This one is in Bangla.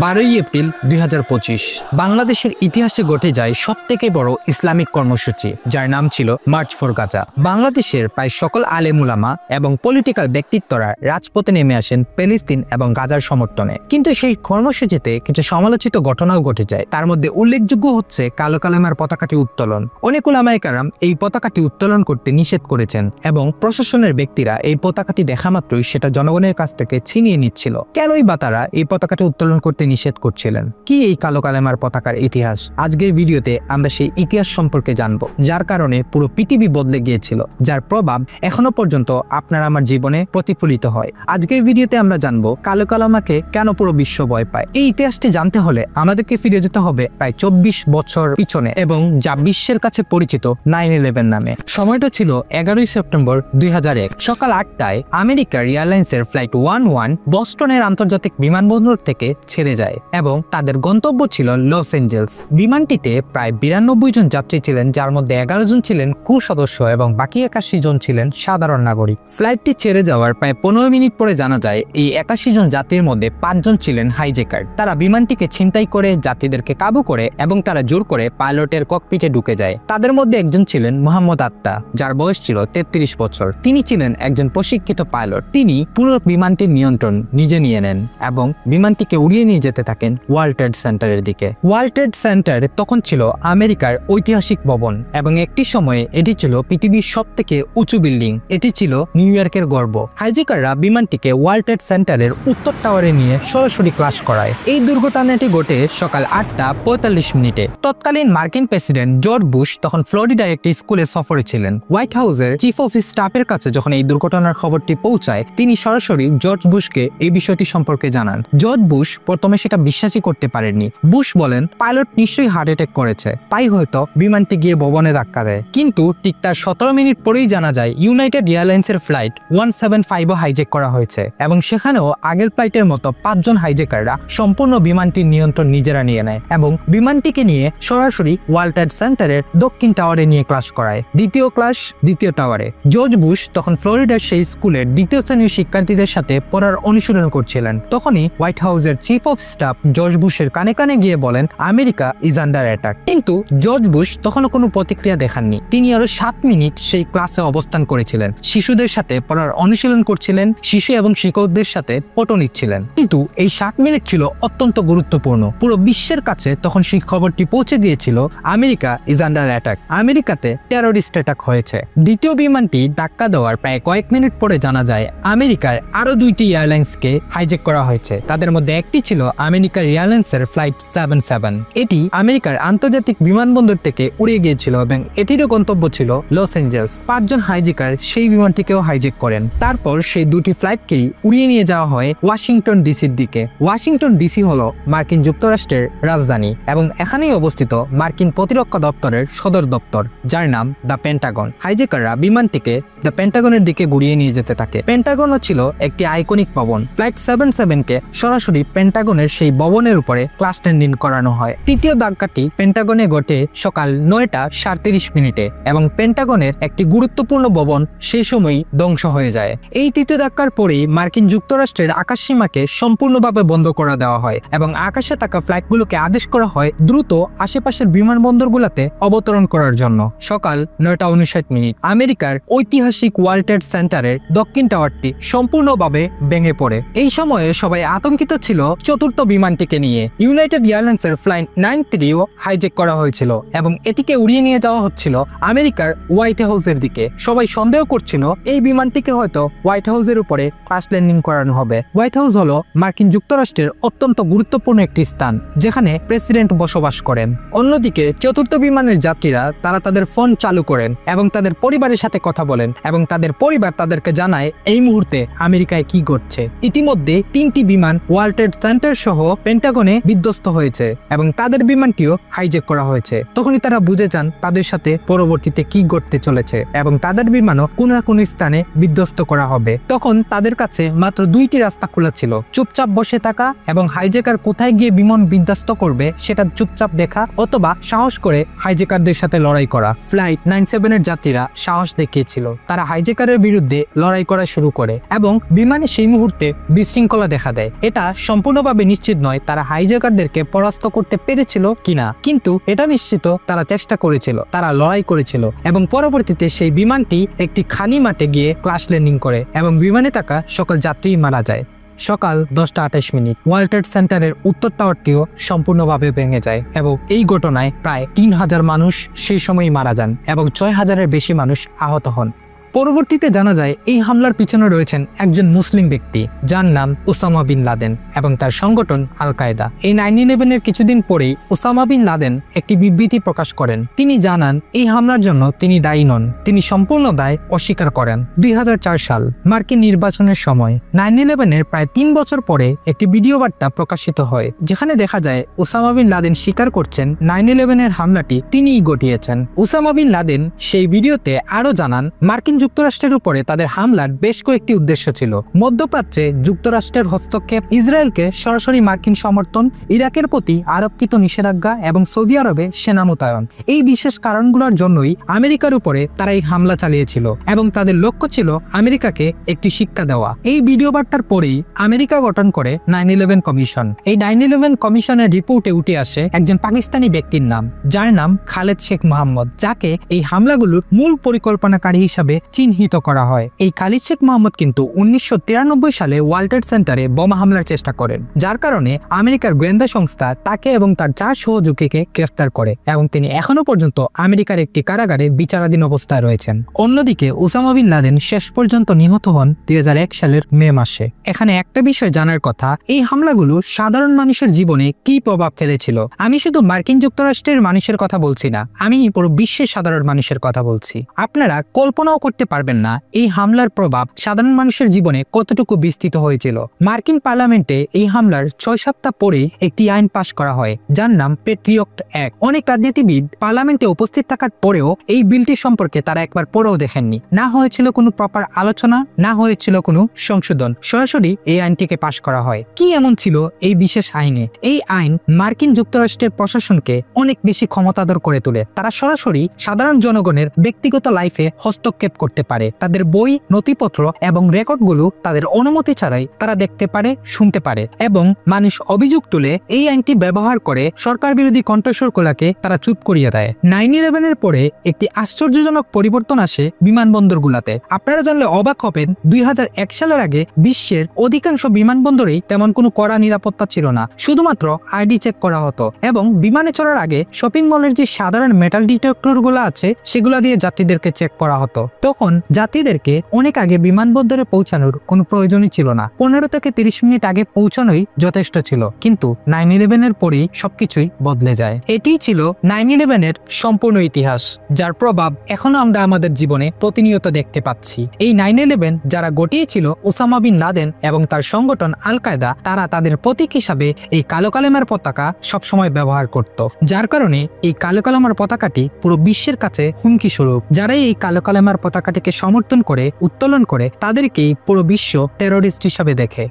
12 এপ্রিল 2025 বাংলাদেশের ইতিহাসে ঘটে যায় সবথেকে বড় ইসলামিক কর্মসূচি, যার নাম ছিল মার্চ ফর গাজা। বাংলাদেশের প্রায় সকল আলেম উলামা এবং পলিটিক্যাল ব্যক্তিত্বরা রাজপথে নেমে আসেন প্যালেস্তিন এবং গাজার সমর্থনে। কিন্তু সেই কর্মসূচিতে কিছু সমালোচিত ঘটনাও ঘটে যায়। তার মধ্যে উল্লেখযোগ্য হচ্ছে কালো কালেমার পতাকাটি উত্তোলন। অনেক উলামায়ে কেরাম এই পতাকাটি উত্তোলন করতে নিষেধ করেছেন এবং প্রশাসনের ব্যক্তিরা এই পতাকাটি দেখা মাত্রই সেটা জনগণের কাছ থেকে ছিনিয়ে নিচ্ছিল। কেনই বা তারা এই পতাকাটি উত্তোলন করতে নিষেধ করছিলেন? কি এই কালো কালেমার পতাকার ইতিহাস? আজকের ভিডিওতে আমরা সেই ইতিহাস সম্পর্কে জানবো, যার কারণে পুরো পৃথিবী বদলে গিয়েছিল, যার প্রভাব এখনো পর্যন্ত আপনার আমার জীবনে প্রতিফলিত হয়। আজকের ভিডিওতে আমরা জানবো কালো কালেমাকে কেন পুরো বিশ্ব ভয় পায়। এই ইতিহাসটি জানতে হলে আমাদেরকে ফিরে যেতে হবে প্রায় 24 বছর পিছনে, এবং যা বিশ্বের কাছে পরিচিত 9/11 নামে। সময়টা ছিল 11 সেপ্টেম্বর 2001 সকাল 8টায় আমেরিকার এয়ারলাইন্সের ফ্লাইট 11 বস্টনের আন্তর্জাতিক বিমানবন্দর থেকে ছেড়ে যায় এবং তাদের গন্তব্য ছিল লস এঞ্জেলস। বিমানটিতে প্রায় 92 জন যাত্রী ছিলেন, যার মধ্যে 11 জন ছিলেন ক্রু সদস্য এবং বাকি 81 জন ছিলেন সাধারণ নাগরিক। ফ্লাইটটি ছেড়ে যাওয়ার প্রায় 15 মিনিট পরে জানা যায় এই 81 জন যাত্রীর মধ্যে 5 জন ছিলেন হাইজ্যাকার। তারা বিমানটিকে ছিনতাই করে যাত্রীদেরকে কাবু করে এবং তারা জোর করে পাইলটের ককপিটে ঢুকে যায়। তাদের মধ্যে একজন ছিলেন মোহাম্মদ আত্তা, যার বয়স ছিল 33 বছর। তিনি ছিলেন একজন প্রশিক্ষিত পাইলট। তিনি পুরো বিমানটির নিয়ন্ত্রণ নিজে নিয়ে নেন এবং বিমানটিকে উড়িয়ে নিয়ে যেতে থাকেন ওয়ার্ল্ড ট্রেড সেন্টারের দিকে। ওয়ার্ল্ড ট্রেড সেন্টার তখন ছিল আমেরিকার ঐতিহাসিক ভবন এবং একটি সময়ে এটি ছিল পৃথিবীর সবথেকে উঁচু বিল্ডিং। এটি ছিল নিউ ইয়র্কের গর্ব। হাইজ্যাকাররা বিমানটিকে ওয়ার্ল্ড ট্রেড সেন্টারের উত্তর টাওয়ারে নিয়ে সরাসরি ক্লাশ করায়। এই দুর্ঘটনাটি ঘটে সকাল 8:45 মিনিটে। তৎকালীন মার্কিন প্রেসিডেন্ট জর্জ বুশ তখন ফ্লোরিডার একটি স্কুলে সফরে ছিলেন। হোয়াইট হাউসের চিফ অফ স্টাফের কাছে যখন এই দুর্ঘটনার খবরটি পৌঁছায়, তিনি সরাসরি জর্জ বুশকে এই বিষয়টি সম্পর্কে জানান। জর্জ বুশ প্রথমে সেটা বিশ্বাসই করতে পারেননি। বুশ বলেন পাইলট নিশ্চয়ই হার্ট অ্যাটাক করেছে, তাই হয়তো বিমানটি গিয়ে ভবনে ধাক্কা দেয়। কিন্তু ঠিক তার 17 মিনিট পরেই জানা যায় ইউনাইটেড এয়ারলাইন্সের ফ্লাইট 175 হাইজ্যাক করা হয়েছে এবং সেখানেও আগের ফ্লাইটের মতো 5 জন হাইজ্যাকাররা সম্পূর্ণ বিমানটির নিয়ন্ত্রণ নিজেরা নিয়ে নেয় এবং বিমানটিকে নিয়ে সরাসরি ওয়ার্ল্ড ট্রেড সেন্টারের দক্ষিণ টাওয়ারে নিয়ে ক্লাশ করায়। দ্বিতীয় ক্লাশ দ্বিতীয় টাওয়ারে। জর্জ বুশ তখন ফ্লোরিডার সেই স্কুলের দ্বিতীয় শ্রেণীর শিক্ষার্থীদের সাথে পড়ার অনুশীলন করছিলেন। তখনই হোয়াইট হাউসের চিফ অফ স্টাফ জর্জ বুশের কানে কানে গিয়ে বলেন আমেরিকা ইজ আন্ডার অ্যাটাক। কিন্তু জর্জ বুশ তখনও কোনো প্রতিক্রিয়া দেখাননি। তিনি আরো 7 মিনিট সেই ক্লাসে অবস্থান করেছিলেন, শিশুদের সাথে পড়ার অনুশীলন করছিলেন, শিশু এবং শিক্ষকদের সাথে ফটো নিচ্ছিলেন। কিন্তু এই 7 মিনিট ছিল অত্যন্ত গুরুত্বপূর্ণ। পুরো বিশ্বের কাছে তখন সেই খবরটি পৌঁছে গিয়েছিল আমেরিকা ইজ আন্ডার অ্যাটাক। আমেরিকাতে টেররিস্ট অ্যাটাক হয়েছে। দ্বিতীয় বিমানটি ধাক্কা দেওয়ার প্রায় কয়েক মিনিট পরে জানা যায় আমেরিকার আরো 2টি এয়ারলাইন্সকে হাইজ্যাক করা হয়েছে। তাদের মধ্যে একটি ছিল আমেরিকার এয়ারলাইন্সের ফ্লাইট 77। এটি আমেরিকার আন্তর্জাতিক বিমানবন্দর থেকে উড়ে গিয়েছিল এবং এটিরও গন্তব্য ছিল লস এঞ্জেলস। 5 জন হাইজ্যাকার সেই বিমানটিকেও হাইজ্যাক করেন। তারপর সেই 2টি ফ্লাইটকেই উড়িয়ে নিয়ে যাওয়া হয় ওয়াশিংটন ডিসির দিকে। ওয়াশিংটন ডিসি হলো মার্কিন যুক্তরাষ্ট্রের রাজধানী এবং এখানেই অবস্থিত মার্কিন প্রতিরক্ষা দপ্তরের সদর দপ্তর, যার নাম দ্য পেন্টাগন। হাইজ্যাকাররা বিমানটিকে দ্য পেন্টাগনের দিকে ঘুরিয়ে নিয়ে যেতে থাকে। পেন্টাগনও ছিল একটি আইকনিক ভবন। ফ্লাইট 77কে সরাসরি পেন্টাগনের সেই ভবনের উপরে ক্লাস ল্যান্ডিং করানো হয়। তৃতীয় ধাক্কাটি পেন্টাগনে ঘটে সকাল 9:37 মিনিটে এবং পেন্টাগনের একটি গুরুত্বপূর্ণ ভবন সেই সময়ই ধ্বংস হয়ে যায়। এই তৃতীয় ধাক্কার পরেই মার্কিন যুক্তরাষ্ট্রের আকাশসীমাকে সম্পূর্ণভাবে বন্ধ করে দেওয়া হয় এবং আকাশে থাকা ফ্লাইটগুলোকে আদেশ করা হয় দ্রুত আশেপাশের বিমানবন্দরগুলোতে অবতরণ করার জন্য। সকাল 9:59 মিনিট আমেরিকার ঐতিহাসিক ওয়ার্ল্ড ট্রেড সেন্টারের দক্ষিণ টাওয়ারটি সম্পূর্ণভাবে ভেঙে পড়ে। এই সময়ে সবাই আতঙ্কিত ছিল চতুর্থ বিমানটিকে নিয়ে। ইউনাইটেড এয়ারলাইন্সের ফ্লাইট 93ও হাইজ্যাক করা হয়েছিল এবং এটিকে উড়িয়ে নিয়ে যাওয়া হচ্ছিল আমেরিকার হোয়াইট হাউসের দিকে। সবাই সন্দেহ করছিল এই বিমানটিকে হয়তো হোয়াইট হাউসের উপরে ক্রাশ ল্যান্ডিং করানো হবে। হোয়াইট হাউস হলো মার্কিন যুক্তরাষ্ট্রের অত্যন্ত গুরুত্বপূর্ণ একটি স্থান, যেখানে প্রেসিডেন্ট বসবাস করেন। অন্যদিকে চতুর্থ বিমানের যাত্রীরা তারা তাদের ফোন চালু করেন এবং তাদের পরিবারের সাথে কথা বলেন এবং তাদের পরিবার তাদেরকে জানায় এই মুহূর্তে আমেরিকায় কি ঘটছে। ইতিমধ্যে 3টি বিমান ওয়ার্ল্ড ট্রেড সেন্টার সহ পেন্টাগনে বিধ্বস্ত হয়েছে এবং তাদের বিমানটিও হাইজ্যাক করা হয়েছে। তখনই তারা বুঝে যান তাদের সাথে পরবর্তীতে কি ঘটতে চলেছে এবং তাদের বিমানও কোনো না কোনো স্থানে বিধ্বস্ত করা হবে। তখন তাদের কাছে মাত্র 2টি রাস্তা খোলা ছিল, চুপচাপ বসে থাকা এবং হাইজ্যাকার কোথায় গিয়ে বিমান বিধ্বস্ত করবে সেটা চুপচাপ দেখা, অথবা সাহস করে হাইজ্যাকারদের সাথে লড়াই করা। ফ্লাইট 97 যাত্রীরা সাহস দেখিয়েছিল। তারা হাইজ্যাকারের বিরুদ্ধে লড়াই করা শুরু করে এবং বিমানে সেই মুহূর্তে বিশৃঙ্খলা দেখা দেয়। এটা সম্পূর্ণভাবে নিশ্চিতভাবে নিশ্চিত নয় তারা হাইজ্যাকারদেরকে পরাস্ত করতে পেরেছিল কিনা, কিন্তু এটা নিশ্চিত তারা চেষ্টা করেছিল, তারা লড়াই করেছিল এবং পরবর্তীতে সেই বিমানটি একটি খালি মাঠে গিয়ে ক্র্যাশ ল্যান্ডিং করে এবং বিমানে থাকা সকল যাত্রী মারা যায়। সকাল 10:28 ওয়ার্ল্ড ট্রেড সেন্টারের উত্তর টাওয়ারটিও সম্পূর্ণভাবে ভেঙে যায় এবং এই ঘটনায় প্রায় 3000 মানুষ সেই সময়ই মারা যান এবং 6000-এর বেশি মানুষ আহত হন। পরবর্তীতে জানা যায় এই হামলার পিছনে রয়েছেন একজন মুসলিম ব্যক্তি যার নাম ওসামা বিন লাদেন এবং তার সংগঠন আল কায়দা। এই 9/11-এর কিছুদিন পরেই ওসামা বিন লাদেন একটি বিবৃতি প্রকাশ করেন। তিনি জানান এই হামলার জন্য তিনি দায়ী নন, তিনি সম্পূর্ণ দায় অস্বীকার করেন। 2004 সাল মার্কিন নির্বাচনের সময় 9/11-এর প্রায় 3 বছর পরে একটি ভিডিও বার্তা প্রকাশিত হয়, যেখানে দেখা যায় ওসামা বিন লাদেন স্বীকার করছেন 9/11-এর হামলাটি তিনিই ঘটিয়েছেন। ওসামা বিন লাদেন সেই ভিডিওতে আরো জানান মার্কিন যুক্তরাষ্ট্রের উপরে তাদের হামলার বেশ কয়েকটি উদ্দেশ্য ছিল। মধ্যপ্রাচ্যে যুক্তরাষ্ট্রের হস্তক্ষেপ, ইসরায়েলকে সরাসরি মার্কিন সমর্থন, ইরাকের প্রতি আরোপিত নিষেধাজ্ঞা এবং সৌদি আরবে সেনা মোতায়েন। এই বিশেষ কারণগুলোর জন্যই আমেরিকার উপরে তারা এই হামলা চালিয়েছিল এবং তাদের লক্ষ্য ছিল আমেরিকাকে একটি শিক্ষা দেওয়া। এই ভিডিও বার্তার পরেই আমেরিকা গঠন করে 9/11 কমিশন। এই 9/11 কমিশনের রিপোর্টে উঠে আসে একজন পাকিস্তানি ব্যক্তির নাম, যার নাম খালেদ শেখ মোহাম্মদ, যাকে এই হামলাগুলোর মূল পরিকল্পনাকারী হিসাবে চিহ্নিত করা হয়। এই খালিদ শেখ মোহাম্মদ কিন্তু 1993 সালে ওয়ার্ল্ড ট্রেড সেন্টারে বোমা হামলার চেষ্টা করেন, যার কারণে আমেরিকার গোয়েন্দা সংস্থা তাকে এবং তার 4 সহযোগীকে গ্রেফতার করে এবং তিনি এখনো পর্যন্ত আমেরিকার একটি কারাগারে বিচারাধীন অবস্থায় রয়েছেন। অন্যদিকে ওসামা বিন লাদেন শেষ পর্যন্ত নিহত হন 2001 সালের মে মাসে। এখানে একটা বিষয় জানার কথা, এই হামলাগুলো সাধারণ মানুষের জীবনে কি প্রভাব ফেলেছিল। আমি শুধু মার্কিন যুক্তরাষ্ট্রের মানুষের কথা বলছি না, আমি পুরো বিশ্বের সাধারণ মানুষের কথা বলছি। আপনারা কল্পনাও করতে পারবেন না এই হামলার প্রভাব সাধারণ মানুষের জীবনে কতটুকু বিস্তৃত হয়েছিল। মার্কিন পার্লামেন্টে এই হামলার 6 সপ্তাহ পরে একটি আইন পাশ করা হয়, যার নাম পেট্রিয়ট অ্যাক্ট। অনেক রাজনীতিবিদ পার্লামেন্টে উপস্থিত থাকার পরেও এই বিলটি সম্পর্কে তারা একবার পড়েও দেখেননি। না হয়েছিল কোনো প্রপার আলোচনা, না হয়েছিল কোনো সংশোধন, সরাসরি এই আইনটিকে পাশ করা হয়। কি এমন ছিল এই বিশেষ আইনে? এই আইন মার্কিন যুক্তরাষ্ট্রের প্রশাসনকে অনেক বেশি ক্ষমতাধর করে তোলে। তারা সরাসরি সাধারণ জনগণের ব্যক্তিগত লাইফে হস্তক্ষেপ করতে পারে। তাদের বই, নথিপত্র এবং রেকর্ডগুলো তাদের অনুমতি ছাড়াই তারা দেখতে পারে, শুনতে পারে এবং মানুষ অভিযোগ তুলে এই আইনটি ব্যবহার করে সরকার বিরোধী কণ্ঠস্বরগুলোকে তারা চুপ করিয়ে দেয়। 9/11-এর পরে একটি আশ্চর্যজনক পরিবর্তন আসে বিমানবন্দরগুলোতে। আপনারা জানলে অবাক হবেন, 2001 সালের আগে বিশ্বের অধিকাংশ বিমানবন্দরেই তেমন কোনো কড়া নিরাপত্তা ছিল না, শুধুমাত্র আইডি চেক করা হতো এবং বিমানে চড়ার আগে শপিং মলের যে সাধারণ মেটাল ডিটেক্টরগুলো আছে সেগুলো দিয়ে যাত্রীদেরকে চেক করা হতো। তখন যাত্রীদেরকে অনেক আগে বিমানবন্দরে পৌঁছানোর কোনো প্রয়োজনই ছিল না, 15 থেকে 30 মিনিট আগে পৌঁছানোই যথেষ্ট ছিল। কিন্তু 9/11-এর পরেই সবকিছুই বদলে যায়। এটিই ছিল 9/11-এর সম্পূর্ণ ইতিহাস, যার প্রভাব এখনো আমরা আমাদের জীবনে প্রতিনিয়ত দেখতে পাচ্ছি। এই 9/11 যারা ঘটিয়েছিল ওসামা বিন লাদেন এবং তার সংগঠন আল কায়দা, তারা তাদের প্রতীক হিসাবে এই কালো কালেমার পতাকা সবসময় ব্যবহার করত, যার কারণে এই কালো কালেমার পতাকাটি পুরো বিশ্বের কাছে হুমকি স্বরূপ। যারাই এই কালো কালেমার পতাকাটিকে সমর্থন করে, উত্তোলন করে, তাদেরকেই পুরো বিশ্ব টেরোরিস্ট হিসাবে দেখে।